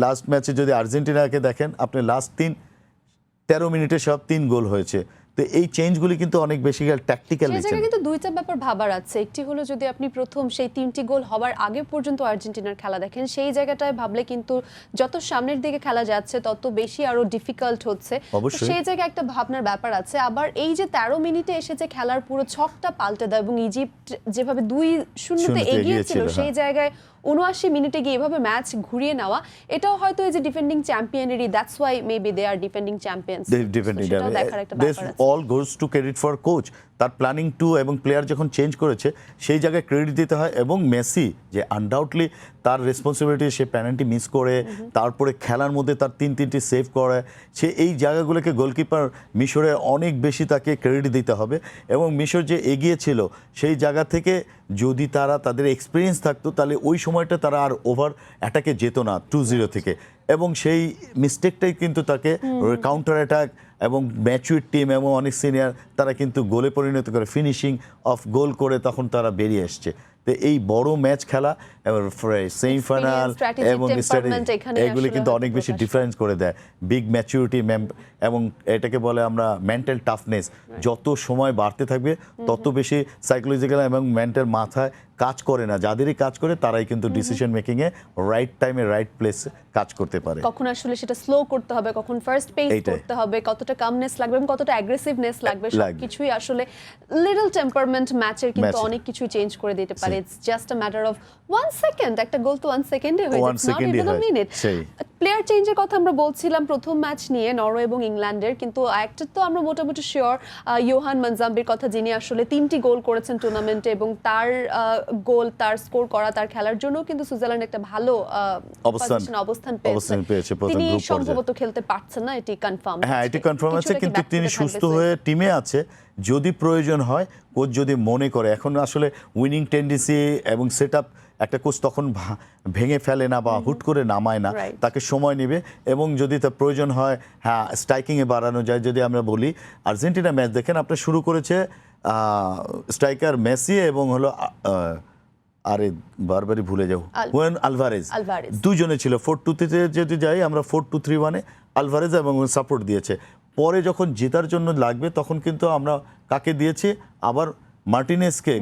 Last ম্যাচে যদি আর্জেন্টিনাকে দেখেন আপনি লাস্ট 13 মিনিটে সব 3 গোল হয়েছে। তো এই চেঞ্জগুলি কিন্তু অনেক বেশি ট্যাকটিক্যাল। সেই জায়গায় কিন্তু দুইটা ব্যাপার ভাবার আছে। একটি হলো যদি আপনি প্রথম সেই 3টি গোল হওয়ার আগে পর্যন্ত আর্জেন্টিনার খেলা দেখেন, সেই জায়গাটায় ভাবলে কিন্তু যত সামনের দিকে খেলা যাচ্ছে তত বেশি আরো ডিফিকাল্ট হচ্ছে। সেই জায়গায় একটা ভাবনার ব্যাপার আছে। আবার এই যে 13 মিনিটে এসে যে খেলার পুরো ছকটা পাল্টে দেয় এবং ইজিপ্ট যেভাবে 2-0 এগিয়ে ছিল, সেই জায়গায় 79 মিনিটে গিয়ে এভাবে ম্যাচ ঘুরিয়ে নেওয়া, এটাও হয়তো এই যে ডিফেন্ডিং চ্যাম্পিয়নেরই, that's why maybe they are defending champions. সেটাও দেখার একটা ব্যাপার আছে। All goes to credit for coach. তার প্ল্যানিং টু এবং প্লেয়ার যখন চেঞ্জ করেছে সেই জায়গায় ক্রেডিট দিতে হয়। এবং মেসি যে আনডাউটলি তার রেসপন্সিবিলিটি, সে পেনাল্টি মিস করে তারপরে খেলার মধ্যে তার 3-3টি সেভ করে, সে এই জায়গাগুলোকে গোলকিপার মিশরে অনেক বেশি তাকে ক্রেডিট দিতে হবে। এবং মিশর যে এগিয়ে ছিল সেই জায়গা থেকে যদি তারা তাদের এক্সপিরিয়েন্স থাকতো তাহলে ওই সময়টা তারা আর ওভার অ্যাটাকে যেত না 2-0 থেকে। এবং সেই মিস্টেকটাই কিন্তু তাকে কাউন্টার অ্যাটাক এবং ম্যাচুইড টিম এবং অনেক সিনিয়র তারা কিন্তু গোলে পরিণত করে, ফিনিশিং অফ গোল করে তখন তারা বেরিয়ে আসছে। তো এই বড় ম্যাচ খেলা এবং সেমিফাইনাল এবং এগুলি কিন্তু অনেক বেশি ডিফারেন্স করে দেয়। বিগ ম্যাচুরিটি এবং এটাকে বলে আমরা মেন্টাল টাফনেস। যত সময় বাড়তে থাকবে তত বেশি সাইকোলজিক্যাল এবং মেন্টাল মাথায় কাজ করে না। যাদেরই কাজ করে তারাই কিন্তু ডিসিশন মেকিং এ রাইট টাইমে রাইট প্লেসে কাজ করতে পারে। কখন আসলে সেটা স্লো করতে হবে, কখন ফার্স্ট পেস করতে হবে, কতটা কামনেস লাগবে এবং কতটা অ্যাগ্রেসিভনেস লাগবে, সবকিছুই আসলে লিটল টেম্পারমেন্ট ম্যাচের কিন্তু অনেক কিছু চেঞ্জ করে দিতে পারে। It's just a matter of 1 second. একটা গোল তো 1 সেকেন্ডে হয়ে যায়, not even a minute. Player চেঞ্জের কথা আমরা বলছিলাম প্রথম ম্যাচ নিয়ে নরওয়ে এবং ইংল্যান্ডের, কিন্তু একটা তো আমরা মোটামুটি শিওর, ইয়োহান মানজাম্বির কথা, যিনি আসলে 3টি গোল করেছেন টুর্নামেন্টে এবং তার গোল, তার স্কোর করা, তার খেলার জন্য কিন্তু সুইজারল্যান্ড একটা ভালো অবস্থান পেয়েছে। তিনি সম্ভবত খেলতে পারছেন না, এটি কনফার্ম। হ্যাঁ, এটি কনফার্ম আছে, কিন্তু তিনি সুস্থ হয়ে টিমে আছে। যদি প্রয়োজন হয়, কোচ যদি মনে করে, এখন আসলে উইনিং টেন্ডেন্সি এবং সেটআপ একটা কোচ তখন ভেঙে ফেলে না বা হুট করে নামায় না, তাকে সময় নেবে। এবং যদি তার প্রয়োজন হয়, হ্যাঁ, স্ট্রাইকিংয়ে বাড়ানো যায়। যদি আমরা বলি আর্জেন্টিনা ম্যাচ দেখেন, আপনার শুরু করেছে স্ট্রাইকার মেসি এবং হলো আরে বারবারই ভুলে যাও, হুয়েন আলভারেজ, দুজনে ছিল। 4-2-3-তে যদি যাই আমরা 4-2-3-1-এ আলভারেজ এবং সাপোর্ট দিয়েছে। পরে যখন জেতার জন্য লাগবে তখন কিন্তু আমরা কাকে দিয়েছি, আবার মার্টিনেজকে।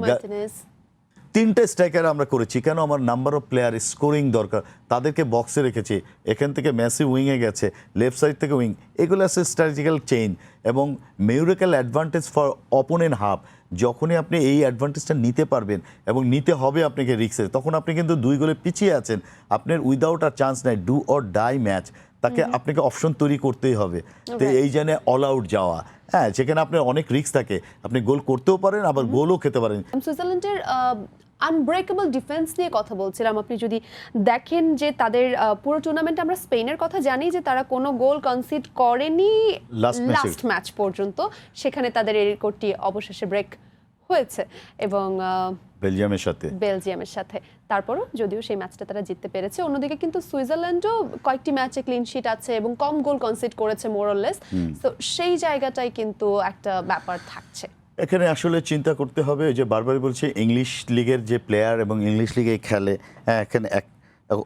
3টে স্ট্রাইকার আমরা করেছি কেন, আমার নাম্বার অফ প্লেয়ার স্কোরিং দরকার, তাদেরকে বক্সে রেখেছি। এখান থেকে মেসি উইংয়ে গেছে, লেফট সাইড থেকে উইং, এগুলো আছে স্ট্র্যাটেজিক্যাল চেঞ্জ এবং মেউরিক্যাল অ্যাডভান্টেজ ফর অপোনেন্ট হাফ। যখনই আপনি এই অ্যাডভান্টেজটা নিতে পারবেন এবং নিতে হবে আপনাকে রিক্সে, তখন আপনি কিন্তু 2 গোলে পিছিয়ে আছেন, আপনার উইদাউট আর চান্স নাই, ডু অর ডাই ম্যাচ, তাকে আপনাকে অপশন তৈরি করতেই হবে। তো এই জন্য অল আউট যাওয়া, হ্যাঁ, যেখানে আপনার অনেক রিস্ক থাকে, আপনি গোল করতেও পারেন আবার গোলও খেতে পারেন। সুইজারল্যান্ডের আনব্রেকেবল ডিফেন্স নিয়ে কথা বলছিলাম। আপনি যদি দেখেন যে তাদের পুরো টুর্নামেন্টে আমরা স্পেনের কথা জানি যে তারা কোনো গোল কনসিড করেনি লাস্ট ম্যাচ পর্যন্ত, সেখানে তাদের এই রেকর্ডটি অবশেষে ব্রেক হয়েছে এবং বেলজিয়ামের সাথে। তারপরও যদিও সেই ম্যাচটা তারা জিততে পেরেছে। অন্যদিকে কিন্তু সুইজারল্যান্ডও কয়েকটি ম্যাচে ক্লিন শিট আছে এবং কম গোল কনসিড করেছে মোরলেস। তো সেই জায়গাটাই কিন্তু একটা ব্যাপার থাকছে। এখানে আসলে চিন্তা করতে হবে, যে বারবারই বলছি ইংলিশ লিগের যে প্লেয়ার এবং ইংলিশ লিগে খেলে, হ্যাঁ, এখানে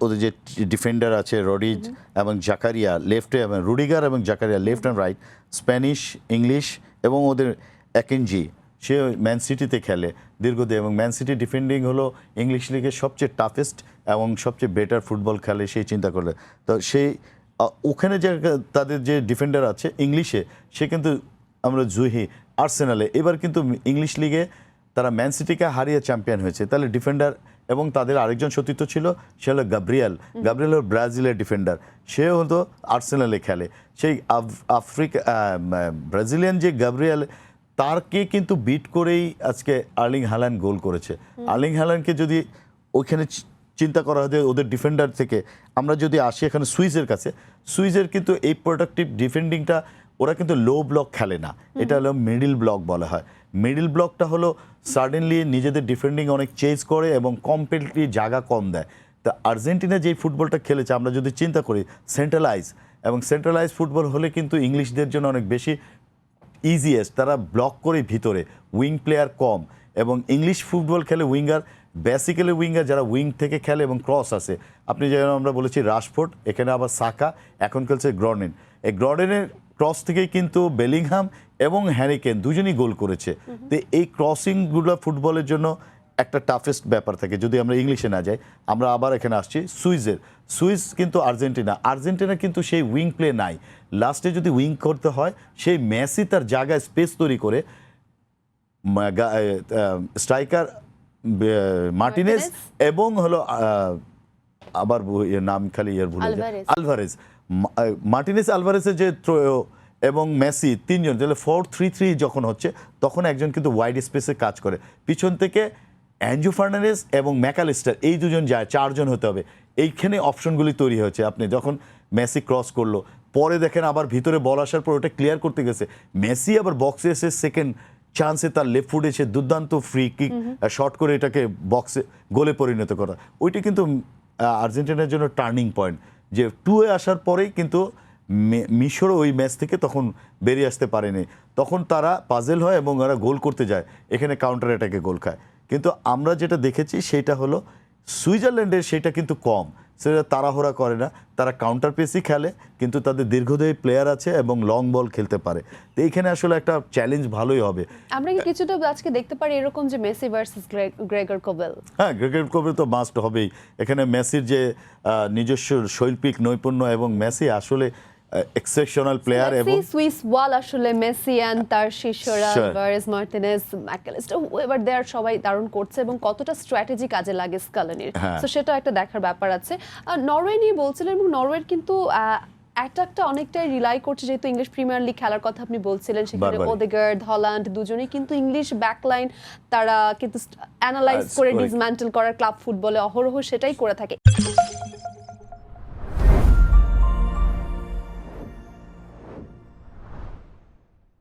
ওদের যে ডিফেন্ডার আছে রডিজ এবং জাকারিয়া লেফটে, এবং রুডিগার এবং Zakaria left and right, Spanish, English এবং ওদের অ্যাকেনজি, সে ম্যান সিটিতে খেলে দীর্ঘদিন এবং ম্যান সিটি ডিফেন্ডিং হলো ইংলিশ লিগের সবচেয়ে টাফেস্ট এবং সবচেয়ে বেটার ফুটবল খেলে সেই চিন্তা করলে। তো সেই ওখানে যে তাদের যে ডিফেন্ডার আছে ইংলিশে, সে কিন্তু আমরা জুহি আর্সেনালে, এবার কিন্তু ইংলিশ লিগে তারা ম্যান সিটিকে হারিয়ে চ্যাম্পিয়ন হয়েছে। তাহলে ডিফেন্ডার এবং তাদের আরেকজন সতীর্থ ছিল, সে হলো গাব্রিয়েল হলো ব্রাজিলের ডিফেন্ডার, সে হতো আর্সেনালে খেলে। সেই ব্রাজিলিয়ান যে গাব্রিয়েল, তারকে কিন্তু বিট করেই আজকে আর্লিং হাল্যান্ড গোল করেছে। আর্লিং হাল্যান্ডকে যদি ওইখানে চিন্তা করা হয় ওদের ডিফেন্ডার থেকে, আমরা যদি আসি এখানে সুইজের কাছে, সুইজের কিন্তু এই প্রোডাক্টিভ ডিফেন্ডিংটা, ওরা কিন্তু লো ব্লক খেলে না, এটা হলো মিডল ব্লক বলা হয়। মিডল ব্লকটা হলো সাডেনলি নিজেদের ডিফেন্ডিং অনেক চেঞ্জ করে এবং কমপ্লিটলি জায়গা কম দেয়। তো আর্জেন্টিনা যেই ফুটবলটা খেলেছে আমরা যদি চিন্তা করি সেন্ট্রালাইজ ফুটবল হলে কিন্তু ইংলিশদের জন্য অনেক বেশি ইজিয়েস্ট, তারা ব্লক করে ভিতরে, উইং প্লেয়ার কম এবং ইংলিশ ফুটবল খেলে উইঙ্গার বেসিক্যালি উইঙ্গার যারা উইং থেকে খেলে এবং ক্রস আছে, আপনি যেমন আমরা বলেছি রাশফোর্ড, এখানে আবার সাকা, এখন খেলছে গ্রডেন। এই গ্রডেনের ক্রস থেকেই কিন্তু বেলিংহাম এবং হ্যারি কেন দুজনই গোল করেছে। তো এই ক্রসিংগুলো ফুটবলের জন্য একটা টাফেস্ট ব্যাপার থাকে। যদি আমরা ইংলিশে না যাই, আমরা আবার এখানে আসছি সুইস কিন্তু আর্জেন্টিনা কিন্তু সেই উইং প্লে নাই। লাস্টে যদি উইং করতে হয়, সেই মেসি তার জায়গায় স্পেস তৈরি করে স্ট্রাইকার মার্টিনেজ এবং হলো আবার নাম খালি ভুলে যায়, আলভারেজ, মার্টিনেজ আলভারেজের যে এবং মেসি তিনজন, তাহলে 4-3-3 যখন হচ্ছে তখন একজন কিন্তু ওয়াইড স্পেসে কাজ করে। পিছন থেকে অ্যাঞ্জু ফার্নান্ডেজ এবং ম্যাকালিস্টার, এই দুজন যায়, 4 জন হতে হবে। এইখানে অপশনগুলি তৈরি হয়েছে। আপনি যখন মেসি ক্রস করলো, পরে দেখেন আবার ভিতরে বল আসার পর ওটা ক্লিয়ার করতে গেছে, মেসি আবার বক্সে এসে সেকেন্ড চান্সে তার লেফট ফুটে এসে দুর্দান্ত ফ্রি কিক শট করে এটাকে বক্সে গোলে পরিণত করা। ওইটা কিন্তু আর্জেন্টিনার জন্য টার্নিং পয়েন্ট, যে 2-এ আসার পরেই কিন্তু মিশরও ওই ম্যাচ থেকে তখন বেরিয়ে আসতে পারেনি। তখন তারা পাজেল হয় এবং ওরা গোল করতে যায়, এখানে কাউন্টার অ্যাটাকে গোল খায়। কিন্তু আমরা যেটা দেখেছি সেটা হলো সুইজারল্যান্ডের সেটা কিন্তু কম, সেটা তাড়াহুড়া করে না, তারা কাউন্টার পেসই খেলে, কিন্তু তাদের দীর্ঘদেহী প্লেয়ার আছে এবং লং বল খেলতে পারে। তো এইখানে আসলে একটা চ্যালেঞ্জ ভালোই হবে। আমরা কি কিছুটা আজকে দেখতে পারি এরকম যে মেসি ভার্সেস গ্রেগর কোবেল? হ্যাঁ, গ্রেগর কোবেল তো মাস্ট হবেই। এখানে মেসির যে নিজস্ব শৈল্পিক নৈপুণ্য, এবং মেসি আসলে এক্সেপশনাল প্লেয়ার। এবং সুইস ওয়াল আসলে মেসি এন্ড তার শিষ্যরা আলভারেজ, মার্টিনেজ, ম্যাকালিস্টার, এবার দেয়ার সবাই দারুণ করছে এবং কতটা স্ট্র্যাটেজি কাজে লাগে স্কালনির, তো সেটা একটা দেখার ব্যাপার আছে। নরওয়ে নিয়ে বলছিলেন, এবং নরওয়ের কিন্তু অ্যাটাকটা অনেকটাই রিলাই করছে, যেহেতু ইংলিশ প্রিমিয়ার লিগ খেলার কথা আপনি বলছিলেন, সেখানে ওদেগার্ড, হল্যান্ড দুজনেই কিন্তু ইংলিশ ব্যাকলাইন তারা কিন্তু অ্যানালাইজ করে ডিসম্যান্টেল করার ক্লাব ফুটবলে অহরহ সেটাই করে থাকে।